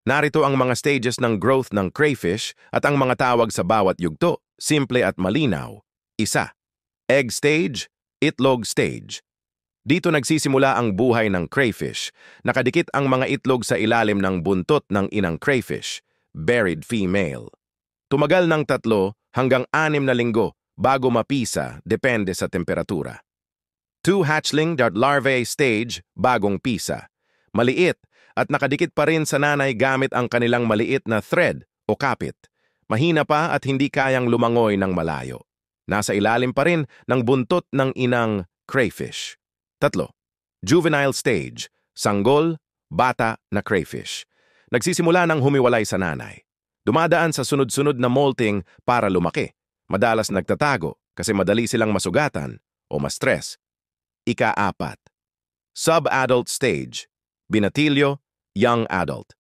Narito ang mga stages ng growth ng crayfish at ang mga tawag sa bawat yugto, simple at malinaw. 1. Egg stage, itlog stage. Dito nagsisimula ang buhay ng crayfish. Nakadikit ang mga itlog sa ilalim ng buntot ng inang crayfish, buried female. Tumagal ng 3 hanggang 6 na linggo bago mapisa, depende sa temperatura. 2. Hatchling.larvae stage, bagong pisa. Maliit at nakadikit pa rin sa nanay gamit ang kanilang maliit na thread o kapit. Mahina pa at hindi kayang lumangoy ng malayo. Nasa ilalim pa rin ng buntot ng inang crayfish. 3. Juvenile stage, sanggol, bata na crayfish. Nagsisimula ng humiwalay sa nanay. Dumadaan sa sunod-sunod na molting para lumaki. Madalas nagtatago kasi madali silang masugatan o ma-stress. 4. Sub-adult stage, binatilyo, young adult.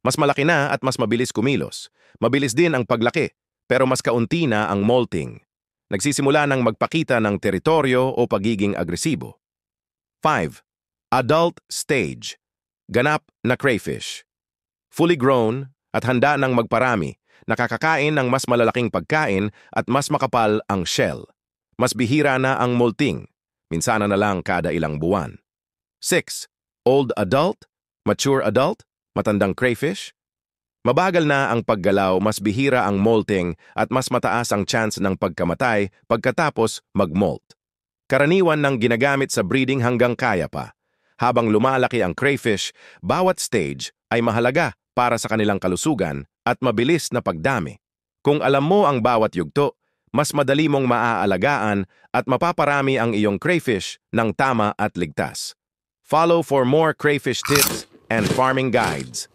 Mas malaki na at mas mabilis kumilos. Mabilis din ang paglaki, pero mas kaunti na ang molting. Nagsisimula ng magpakita ng teritoryo o pagiging agresibo. 5. Adult stage, ganap na crayfish. Fully grown at handa ng magparami, nakakakain ng mas malalaking pagkain at mas makapal ang shell. Mas bihira na ang molting, minsana na lang kada ilang buwan. 6. Old adult, mature adult, matandang crayfish. Mabagal na ang paggalaw, mas bihira ang molting at mas mataas ang chance ng pagkamatay pagkatapos mag-molt. Karaniwan ng ginagamit sa breeding hanggang kaya pa. Habang lumalaki ang crayfish, bawat stage ay mahalaga para sa kanilang kalusugan at mabilis na pagdami. Kung alam mo ang bawat yugto, mas madali mong maaalagaan at mapaparami ang iyong crayfish ng tama at ligtas. Follow for more crayfish tips and farming guides.